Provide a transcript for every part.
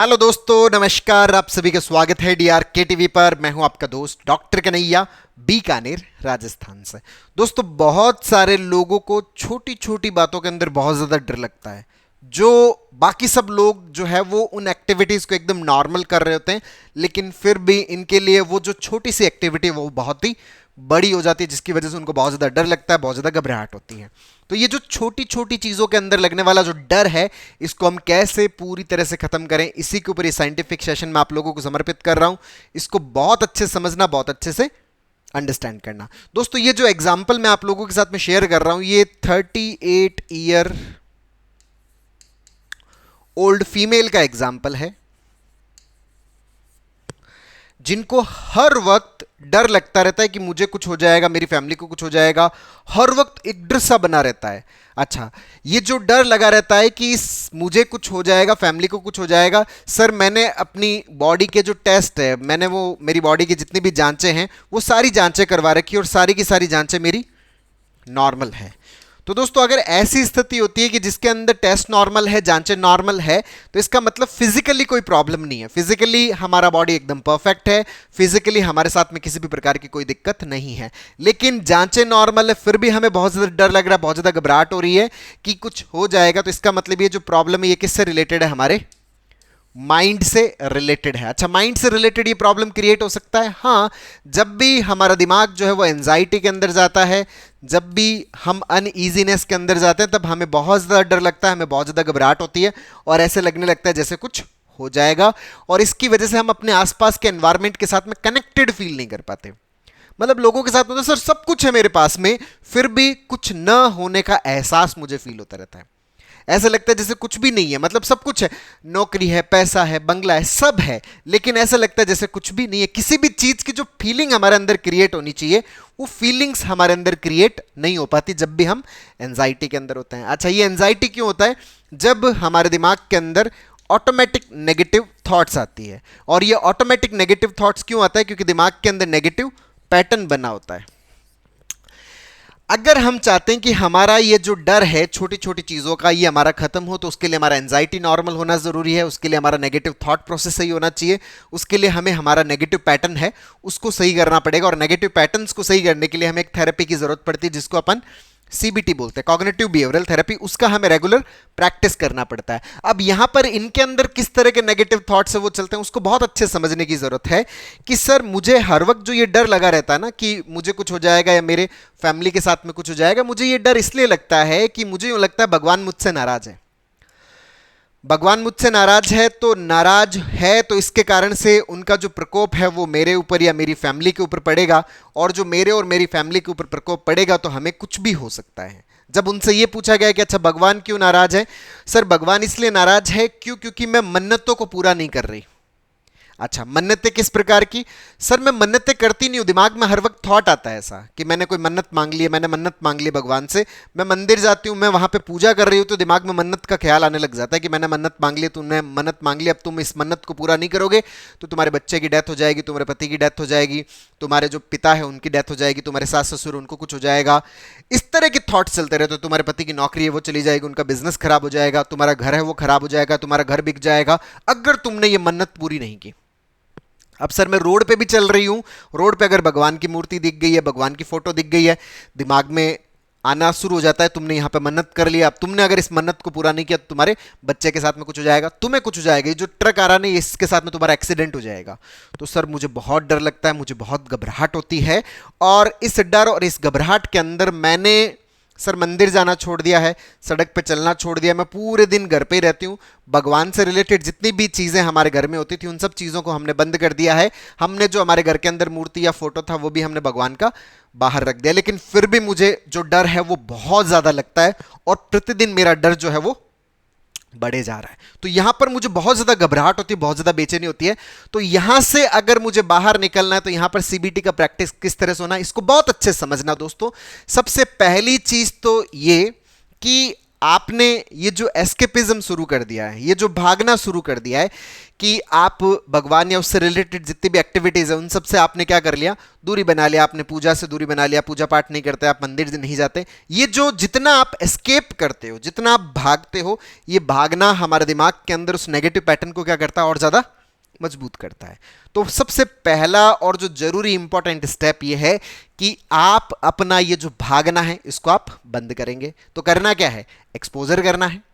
Hello दोस्तों, नमस्कार। आप सभी का स्वागत है डीआरके टीवी पर। मैं हूं आपका दोस्त डॉक्टर कन्हैया, बीकानेर, राजस्थान से। दोस्तों, बहुत सारे लोगों को छोटी छोटी बातों के अंदर बहुत ज़्यादा डर लगता है। जो बाकी सब लोग जो है वो उन एक्टिविटीज़ को एकदम नॉर्मल कर रहे होते हैं, लेकिन फिर भी इनके लिए वो जो छोटी सी एक्टिविटी है वो बहुत ही बड़ी हो जाती है, जिसकी वजह से उनको बहुत ज़्यादा डर लगता है, बहुत ज़्यादा घबराहट होती है। तो ये जो छोटी छोटी चीज़ों के अंदर लगने वाला जो डर है, इसको हम कैसे पूरी तरह से खत्म करें, इसी के ऊपर ये साइंटिफिक सेशन मैं आप लोगों को समर्पित कर रहा हूं। इसको बहुत अच्छे से समझना, बहुत अच्छे से अंडरस्टैंड करना। दोस्तों, ये जो एग्जाम्पल मैं आप लोगों के साथ में शेयर कर रहा हूं, ये 38 ईयर ओल्ड फीमेल का एग्जाम्पल है, जिनको हर वक्त डर लगता रहता है कि मुझे कुछ हो जाएगा, मेरी फैमिली को कुछ हो जाएगा। हर वक्त एक डर सा बना रहता है। अच्छा, ये जो डर लगा रहता है कि मुझे कुछ हो जाएगा, फैमिली को कुछ हो जाएगा। सर, मैंने अपनी बॉडी के जो टेस्ट है, मैंने वो मेरी बॉडी की जितनी भी जांचें हैं वो सारी जांचें करवा रखी और सारी की सारी जांचें मेरी नॉर्मल है। तो दोस्तों, अगर ऐसी स्थिति होती है कि जिसके अंदर टेस्ट नॉर्मल है, जांचें नॉर्मल है, तो इसका मतलब फिजिकली कोई प्रॉब्लम नहीं है। फिजिकली हमारा बॉडी एकदम परफेक्ट है, फिजिकली हमारे साथ में किसी भी प्रकार की कोई दिक्कत नहीं है। लेकिन जांचें नॉर्मल है, फिर भी हमें बहुत ज़्यादा डर लग रहा है, बहुत ज़्यादा घबराहट हो रही है कि कुछ हो जाएगा। तो इसका मतलब ये जो प्रॉब्लम है ये किससे रिलेटेड है? हमारे माइंड से रिलेटेड है। अच्छा, माइंड से रिलेटेड ये प्रॉब्लम क्रिएट हो सकता है। हाँ, जब भी हमारा दिमाग जो है वो एंजाइटी के अंदर जाता है, जब भी हम अनईजीनेस के अंदर जाते हैं, तब हमें बहुत ज़्यादा डर लगता है, हमें बहुत ज़्यादा घबराहट होती है और ऐसे लगने लगता है जैसे कुछ हो जाएगा। और इसकी वजह से हम अपने आसपास के एनवायरमेंट के साथ में कनेक्टेड फील नहीं कर पाते। मतलब लोगों के साथ में तो सर सब कुछ है मेरे पास में, फिर भी कुछ न होने का एहसास मुझे फील होता रहता है। ऐसा लगता है जैसे कुछ भी नहीं है। मतलब सब कुछ है, नौकरी है, पैसा है, बंगला है, सब है, लेकिन ऐसा लगता है जैसे कुछ भी नहीं है। किसी भी चीज की जो फीलिंग हमारे अंदर क्रिएट होनी चाहिए, वो फीलिंग्स हमारे अंदर क्रिएट नहीं हो पाती जब भी हम एंजाइटी के अंदर होते हैं। अच्छा, ये एंजाइटी क्यों होता है? जब हमारे दिमाग के अंदर ऑटोमेटिक नेगेटिव थॉट्स आती है। और ये ऑटोमेटिक नेगेटिव थॉट्स क्यों आता है? क्योंकि दिमाग के अंदर नेगेटिव पैटर्न बना होता है। अगर हम चाहते हैं कि हमारा ये जो डर है छोटी छोटी चीज़ों का, ये हमारा खत्म हो, तो उसके लिए हमारा एंजाइटी नॉर्मल होना ज़रूरी है। उसके लिए हमारा नेगेटिव थॉट प्रोसेस सही होना चाहिए। उसके लिए हमें हमारा नेगेटिव पैटर्न है उसको सही करना पड़ेगा। और नेगेटिव पैटर्न्स को सही करने के लिए हमें एक थेरेपी की ज़रूरत पड़ती है, जिसको अपन सीबीटी बोलते हैं, कॉग्निटिव बिहेवियरल थेरेपी। उसका हमें रेगुलर प्रैक्टिस करना पड़ता है। अब यहां पर इनके अंदर किस तरह के नेगेटिव थॉट्स है वो चलते हैं, उसको बहुत अच्छे समझने की जरूरत है कि सर मुझे हर वक्त जो ये डर लगा रहता है ना कि मुझे कुछ हो जाएगा या मेरे फैमिली के साथ में कुछ हो जाएगा, मुझे ये डर इसलिए लगता है कि मुझे यूं लगता है भगवान मुझसे नाराज है। भगवान मुझसे नाराज है तो इसके कारण से उनका जो प्रकोप है वो मेरे ऊपर या मेरी फैमिली के ऊपर पड़ेगा। और जो मेरे और मेरी फैमिली के ऊपर प्रकोप पड़ेगा तो हमें कुछ भी हो सकता है। जब उनसे ये पूछा गया कि अच्छा भगवान क्यों नाराज है? सर, भगवान इसलिए नाराज है क्योंकि मैं मन्नतों को पूरा नहीं कर रही। अच्छा, मन्नतें किस प्रकार की? सर, मैं मन्नतें करती नहीं हूँ। दिमाग में हर वक्त थॉट आता है ऐसा कि मैंने कोई मन्नत मांग ली है, मैंने मन्नत मांग ली भगवान से। मैं मंदिर जाती हूँ, मैं वहाँ पे पूजा कर रही हूँ, तो दिमाग में मन्नत का ख्याल आने लग जाता है कि मैंने मन्नत मांग ली, तुमने मन्नत मांग ली, अब तुम इस मन्नत को पूरा नहीं करोगे तो तुम्हारे बच्चे की डेथ हो जाएगी, तुम्हारे पति की डेथ हो जाएगी, तुम्हारे जो पिता है उनकी डेथ हो जाएगी, तुम्हारे सास ससुर उनको कुछ हो जाएगा। इस तरह के थॉट्स चलते रहते। तो तुम्हारे पति की नौकरी है वो चली जाएगी, उनका बिजनेस खराब हो जाएगा, तुम्हारा घर है वो खराब हो जाएगा, तुम्हारा घर बिक जाएगा अगर तुमने ये मन्नत पूरी नहीं की। अब सर, मैं रोड पे भी चल रही हूँ, रोड पे अगर भगवान की मूर्ति दिख गई है, भगवान की फोटो दिख गई है, दिमाग में आना शुरू हो जाता है तुमने यहाँ पे मन्नत कर लिया। अब तुमने अगर इस मन्नत को पूरा नहीं किया तो तुम्हारे बच्चे के साथ में कुछ हो जाएगा, तुम्हें कुछ हो जाएगा, ये जो ट्रक आ रहा नहीं इसके साथ में तुम्हारा एक्सीडेंट हो जाएगा। तो सर, मुझे बहुत डर लगता है, मुझे बहुत घबराहट होती है। और इस डर और इस घबराहट के अंदर मैंने सर मंदिर जाना छोड़ दिया है, सड़क पे चलना छोड़ दिया। मैं पूरे दिन घर पे ही रहती हूँ। भगवान से रिलेटेड जितनी भी चीज़ें हमारे घर में होती थी उन सब चीज़ों को हमने बंद कर दिया है। हमने जो हमारे घर के अंदर मूर्ति या फोटो था वो भी हमने भगवान का बाहर रख दिया। लेकिन फिर भी मुझे जो डर है वो बहुत ज़्यादा लगता है और प्रतिदिन मेरा डर जो है वो बढ़े जा रहा है। तो यहां पर मुझे बहुत ज्यादा घबराहट होती है, बहुत ज्यादा बेचैनी होती है। तो यहां से अगर मुझे बाहर निकलना है तो यहां पर सीबीटी का प्रैक्टिस किस तरह से होना है इसको बहुत अच्छे से समझना। दोस्तों, सबसे पहली चीज तो ये कि आपने ये जो एस्केपिज्म शुरू कर दिया है, ये जो भागना शुरू कर दिया है कि आप भगवान या उससे रिलेटेड जितनी भी एक्टिविटीज है उन सब से आपने क्या कर लिया, दूरी बना लिया। आपने पूजा से दूरी बना लिया, पूजा पाठ नहीं करते, आप मंदिर नहीं जाते। ये जो जितना आप एस्केप करते हो, जितना आप भागते हो, ये भागना हमारे दिमाग के अंदर उस नेगेटिव पैटर्न को क्या करता है, और ज्यादा मजबूत करता है। तो सबसे पहला और जो जरूरी इंपॉर्टेंट स्टेप ये है कि आप अपना ये जो भागना है इसको आप बंद करेंगे। तो करना क्या है, एक्सपोजर करना है।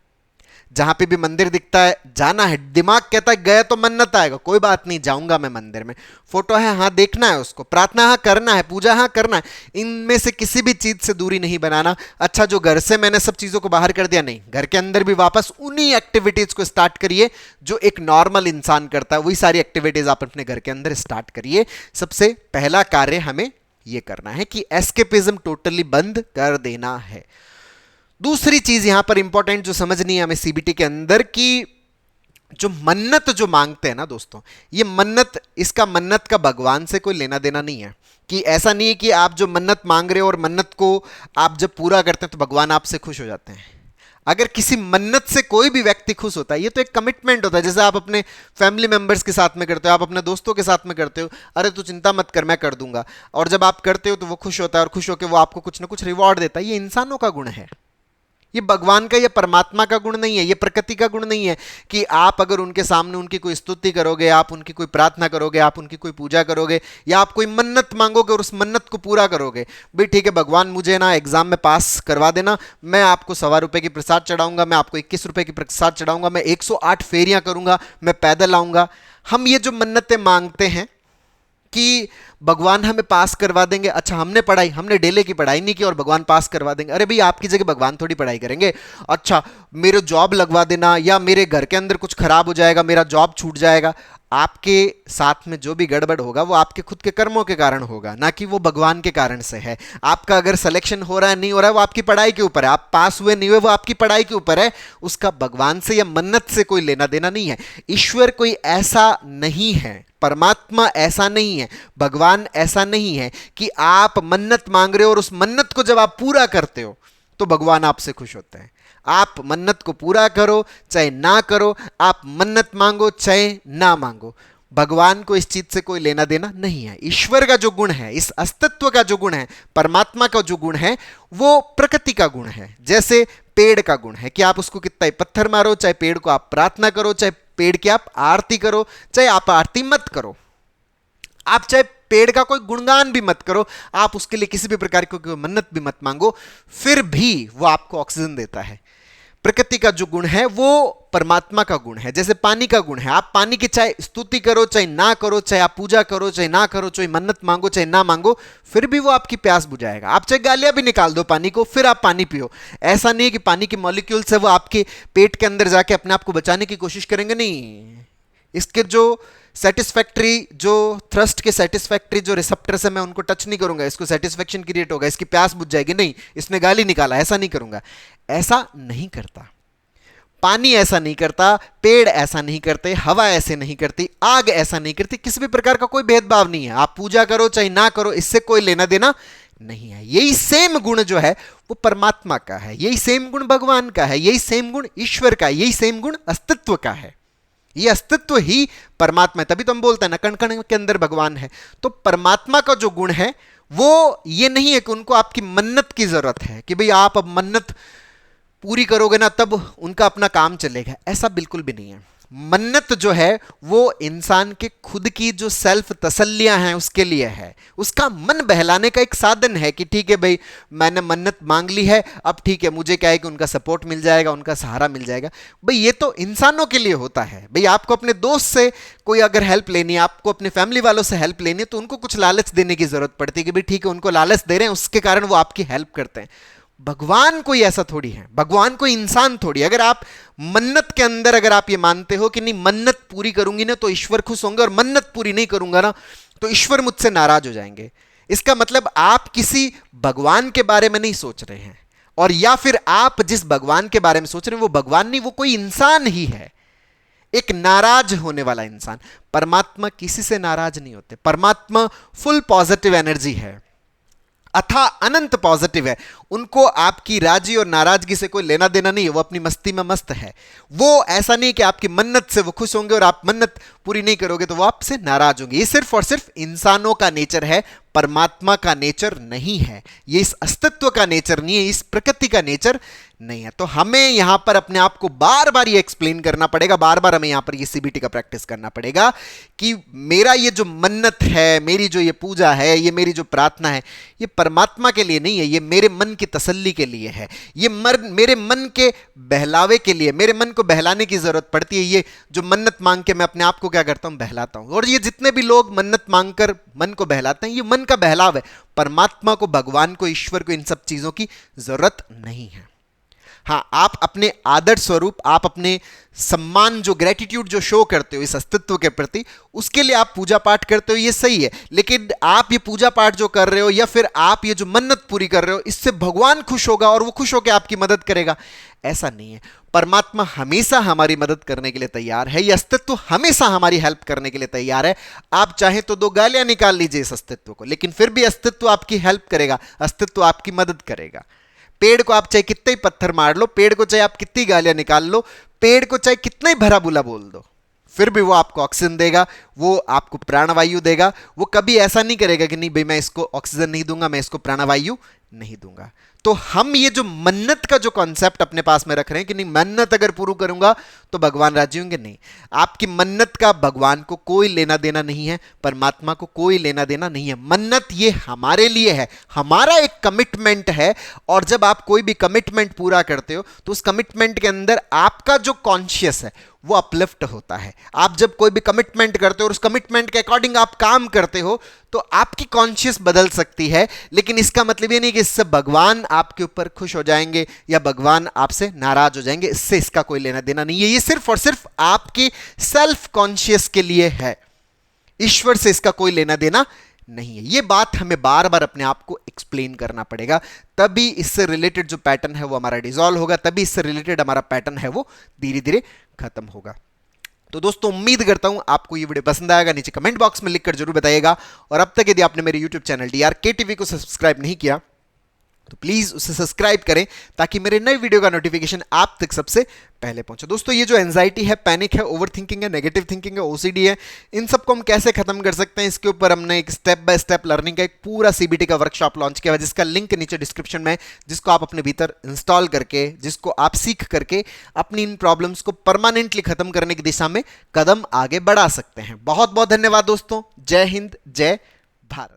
जहां पे भी मंदिर दिखता है जाना है। दिमाग कहता है गया तो मन्नत आएगा, कोई बात नहीं, जाऊंगा मैं मंदिर में। फोटो है, हाँ देखना है उसको, प्रार्थना हाँ करना है, पूजा हाँ करना है। इनमें से किसी भी चीज से दूरी नहीं बनाना। अच्छा, जो घर से मैंने सब चीजों को बाहर कर दिया, नहीं, घर के अंदर भी वापस उन्हीं एक्टिविटीज को स्टार्ट करिए जो एक नॉर्मल इंसान करता है। वही सारी एक्टिविटीज आप अपने घर के अंदर स्टार्ट करिए। सबसे पहला कार्य हमें यह करना है कि एस्केपिज्म टोटली बंद कर देना है। दूसरी चीज यहां पर इंपॉर्टेंट जो समझनी है हमें सीबीटी के अंदर, कि जो मन्नत जो मांगते हैं ना दोस्तों, ये मन्नत, इसका मन्नत का भगवान से कोई लेना देना नहीं है। कि ऐसा नहीं है कि आप जो मन्नत मांग रहे हो और मन्नत को आप जब पूरा करते हैं तो भगवान आपसे खुश हो जाते हैं। अगर किसी मन्नत से कोई भी व्यक्ति खुश होता है, ये तो एक कमिटमेंट होता है। जैसे आप अपने फैमिली मेंबर्स के साथ में करते हो, आप अपने दोस्तों के साथ में करते हो, अरे तू चिंता मत कर मैं कर दूंगा, और जब आप करते हो तो वो खुश होता है, और खुश होकर वो आपको कुछ ना कुछ रिवॉर्ड देता है। ये इंसानों का गुण है, ये भगवान का, ये परमात्मा का गुण नहीं है, ये प्रकृति का गुण नहीं है कि आप अगर उनके सामने उनकी कोई स्तुति करोगे, आप उनकी कोई प्रार्थना करोगे, आप उनकी कोई पूजा करोगे, या आप कोई मन्नत मांगोगे और उस मन्नत को पूरा करोगे। भाई ठीक है भगवान, मुझे ना एग्जाम में पास करवा देना, मैं आपको ₹1.25 की प्रसाद चढ़ाऊंगा, मैं आपको ₹21 की प्रसाद चढ़ाऊंगा, मैं 108 फेरियां करूंगा, मैं पैदल आऊंगा। हम ये जो मन्नतें मांगते हैं कि भगवान हमें पास करवा देंगे। अच्छा, हमने डेली की पढ़ाई नहीं की और भगवान पास करवा देंगे। अरे भाई, आपकी जगह भगवान थोड़ी पढ़ाई करेंगे। अच्छा, मेरे जॉब लगवा देना, या मेरे घर के अंदर कुछ खराब हो जाएगा, मेरा जॉब छूट जाएगा। आपके साथ में जो भी गड़बड़ होगा वो आपके खुद के कर्मों के कारण होगा, ना कि वो भगवान के कारण से है। आपका अगर सिलेक्शन हो रहा है नहीं हो रहा है, वो आपकी पढ़ाई के ऊपर है। आप पास हुए नहीं हुए, वो आपकी पढ़ाई के ऊपर है। उसका भगवान से या मन्नत से कोई लेना देना नहीं है। ईश्वर कोई ऐसा नहीं है, परमात्मा ऐसा नहीं है, भगवान ऐसा नहीं है कि आप मन्नत मांग रहे हो और उस मन्नत को जब आप पूरा करते हो तो भगवान आपसे खुश होते हैं। आप मन्नत को पूरा करो चाहे ना करो, आप मन्नत मांगो चाहे ना मांगो, भगवान को इस चीज से कोई लेना देना नहीं है। ईश्वर का जो गुण है, इस अस्तित्व का जो गुण है, परमात्मा का जो गुण है, वो प्रकृति का गुण है। जैसे पेड़ का गुण है कि आप उसको कितना ही पत्थर मारो, चाहे पेड़ को आप प्रार्थना करो, चाहे पेड़ की आप आरती करो, चाहे आप आरती मत करो, आप चाहे पेड़ का कोई गुणगान भी मत करो, आप उसके लिए किसी भी प्रकार की कोई मन्नत भी मत मांगो, फिर भी वो आपको ऑक्सीजन देता है। प्रकृति का जो गुण है वो परमात्मा का गुण है। जैसे पानी का गुण है, आप पानी की चाहे स्तुति करो चाहे ना करो, चाहे आप पूजा करो चाहे ना करो, चाहे मन्नत मांगो चाहे ना मांगो, फिर भी वो आपकी प्यास बुझाएगा। आप चाहे गालियां भी निकाल दो पानी को, फिर आप पानी पियो। ऐसा नहीं कि पानी के मॉलिक्यूल्स है वो आपके पेट के अंदर जाके अपने आप को बचाने की कोशिश करेंगे, नहीं। इसके जो सेटिस्फैक्ट्री, जो थ्रस्ट के सेटिस्फैक्ट्री जो रिसेप्टर्स है, मैं उनको टच नहीं करूंगा, इसको सेटिस्फैक्शन क्रिएट होगा, इसकी प्यास बुझ जाएगी, नहीं, इसने गाली निकाला, ऐसा नहीं करूंगा। ऐसा नहीं करता पानी, ऐसा नहीं करता पेड़, ऐसा नहीं करते हवा, ऐसे नहीं करती आग, ऐसा नहीं करती। किसी भी प्रकार का कोई भेदभाव नहीं है। आप पूजा करो चाहे ना करो, इससे कोई लेना देना नहीं है। यही सेम गुण जो है वो परमात्मा का है, यही सेम गुण भगवान का है, यही सेम गुण ईश्वर का है, यही सेम गुण अस्तित्व का है। ये अस्तित्व ही परमात्मा है। तभी तो हम बोलते हैं ना, कण कण के अंदर भगवान है। तो परमात्मा का जो गुण है वो ये नहीं है कि उनको आपकी मन्नत की जरूरत है, कि भाई आप अब मन्नत पूरी करोगे ना तब उनका अपना काम चलेगा, ऐसा बिल्कुल भी नहीं है। मन्नत जो है वो इंसान के खुद की जो सेल्फ तसल्लियां हैं उसके लिए है, उसका मन बहलाने का एक साधन है कि ठीक है भाई मैंने मन्नत मांग ली है, अब ठीक है मुझे क्या है कि उनका सपोर्ट मिल जाएगा, उनका सहारा मिल जाएगा। भाई ये तो इंसानों के लिए होता है। भाई आपको अपने दोस्त से कोई अगर हेल्प लेनी है, आपको अपने फैमिली वालों से हेल्प लेनी है, तो उनको कुछ लालच देने की जरूरत पड़ती है कि भाई ठीक है उनको लालच दे रहे हैं, उसके कारण वो आपकी हेल्प करते हैं। भगवान कोई ऐसा थोड़ी है, भगवान कोई इंसान थोड़ी। अगर आप मन्नत के अंदर अगर आप ये मानते हो कि नहीं मन्नत पूरी करूंगी ना तो ईश्वर खुश होंगे, और मन्नत पूरी नहीं करूंगा ना तो ईश्वर मुझसे नाराज हो जाएंगे, इसका मतलब आप किसी भगवान के बारे में नहीं सोच रहे हैं। और या फिर आप जिस भगवान के बारे में सोच रहे हैं वो भगवान नहीं, वो कोई इंसान ही है, एक नाराज होने वाला इंसान। परमात्मा किसी से नाराज नहीं होते। परमात्मा फुल पॉजिटिव एनर्जी है। अथा अनंत पॉजिटिव है, उनको आपकी राजी और नाराजगी से कोई लेना देना नहीं है, वो अपनी मस्ती में मस्त है। वो ऐसा नहीं कि आपकी मन्नत से वो खुश होंगे और आप मन्नत पूरी नहीं करोगे तो वो आपसे नाराज होंगे। ये सिर्फ और सिर्फ इंसानों का नेचर है, परमात्मा का नेचर नहीं है, ये इस अस्तित्व का नेचर नहीं है, इस प्रकृति का नेचर नहीं है। तो हमें यहां पर अपने आप को बार बार ये एक्सप्लेन करना पड़ेगा, बार बार हमें यहां पर ये सीबीटी का प्रैक्टिस करना पड़ेगा कि मेरा ये जो मन्नत है, मेरी जो ये पूजा है, ये मेरी जो प्रार्थना है, ये परमात्मा के लिए नहीं है, ये मेरे मन की तसल्ली के लिए है, ये मेरे मन के बहलावे के लिए, मेरे मन को बहलाने की जरूरत पड़ती है। ये जो मन्नत मांग के मैं अपने आप को क्या करता हूं, बहलाता हूं। और ये जितने भी लोग मन्नत मांगकर मन को बहलाते हैं, ये मन का बहलाव है। परमात्मा को, भगवान को, ईश्वर को इन सब चीजों की जरूरत नहीं है। हाँ, आप अपने आदर स्वरूप, आप अपने सम्मान, जो ग्रेटिट्यूड जो शो करते हो इस अस्तित्व के प्रति, उसके लिए आप पूजा पाठ करते हो, ये सही है। लेकिन आप ये पूजा पाठ जो कर रहे हो या फिर आप ये जो मन्नत पूरी कर रहे हो, इससे भगवान खुश होगा और वो खुश होकर आपकी मदद करेगा, ऐसा नहीं है। परमात्मा हमेशा हमारी मदद करने के लिए तैयार है, ये अस्तित्व हमेशा हमारी हेल्प करने के लिए तैयार है। आप चाहें तो 2 गालियां निकाल लीजिए इस अस्तित्व को, लेकिन फिर भी अस्तित्व आपकी हेल्प करेगा, अस्तित्व आपकी मदद करेगा। पेड़ को आप चाहे कितने ही पत्थर मार लो, पेड़ को चाहे आप कितनी गालियां निकाल लो, पेड़ को चाहे कितना ही भरा बुला बोल दो, फिर भी वो आपको ऑक्सीजन देगा, वो आपको प्राणवायु देगा। वो कभी ऐसा नहीं करेगा कि नहीं भाई मैं इसको ऑक्सीजन नहीं दूंगा, मैं इसको प्राणवायु नहीं दूंगा। तो हम ये जो मन्नत का जो कॉन्सेप्ट अपने पास में रख रहे हैं कि नहीं मन्नत अगर पूरी करूंगा तो भगवान राजी होंगे, नहीं, आपकी मन्नत का भगवान को कोई लेना देना नहीं है, परमात्मा को कोई लेना देना नहीं है। मन्नत ये हमारे लिए है, हमारा एक कमिटमेंट है। और जब आप कोई भी कमिटमेंट पूरा करते हो तो उस कमिटमेंट के अंदर आपका जो कॉन्शियस है वो अपलिफ्ट होता है। आप जब कोई भी कमिटमेंट करते हो और उस कमिटमेंट के अकॉर्डिंग आप काम करते हो तो आपकी कॉन्शियस बदल सकती है, लेकिन इसका मतलब ये नहीं कि इससे भगवान आपके ऊपर खुश हो जाएंगे या भगवान आपसे नाराज हो जाएंगे, इससे इसका कोई लेना देना नहीं है। ये सिर्फ और सिर्फ आपकी सेल्फ कॉन्शियस के लिए है, ईश्वर से इसका कोई लेना देना नहीं है। ये बात हमें बार बार अपने आप को एक्सप्लेन करना पड़ेगा, तभी इससे रिलेटेड जो पैटर्न है वो हमारा डिसॉल्व होगा, तभी इससे रिलेटेड हमारा पैटर्न है वो धीरे धीरे खत्म होगा। तो दोस्तों उम्मीद करता हूं आपको ये वीडियो पसंद आएगा, नीचे कमेंट बॉक्स में लिखकर जरूर बताइएगा। और अब तक यदि आपने मेरे यूट्यूब चैनल DRK TV को सब्सक्राइब नहीं किया तो प्लीज उसे सब्सक्राइब करें ताकि मेरे नए वीडियो का नोटिफिकेशन आप तक सबसे पहले पहुंचे। दोस्तों ये जो एंजाइटी है, पैनिक है, ओवर थिंकिंग है, नेगेटिव थिंकिंग है, OCD है, इन सबको हम कैसे खत्म कर सकते हैं, इसके ऊपर हमने एक स्टेप बाय स्टेप लर्निंग का एक पूरा CBT का वर्कशॉप लॉन्च किया है, जिसका लिंक नीचे डिस्क्रिप्शन में है, जिसको आप अपने भीतर इंस्टॉल करके, जिसको आप सीख करके अपनी इन प्रॉब्लम्स को परमानेंटली खत्म करने की दिशा में कदम आगे बढ़ा सकते हैं। बहुत बहुत धन्यवाद दोस्तों। जय हिंद, जय भारत।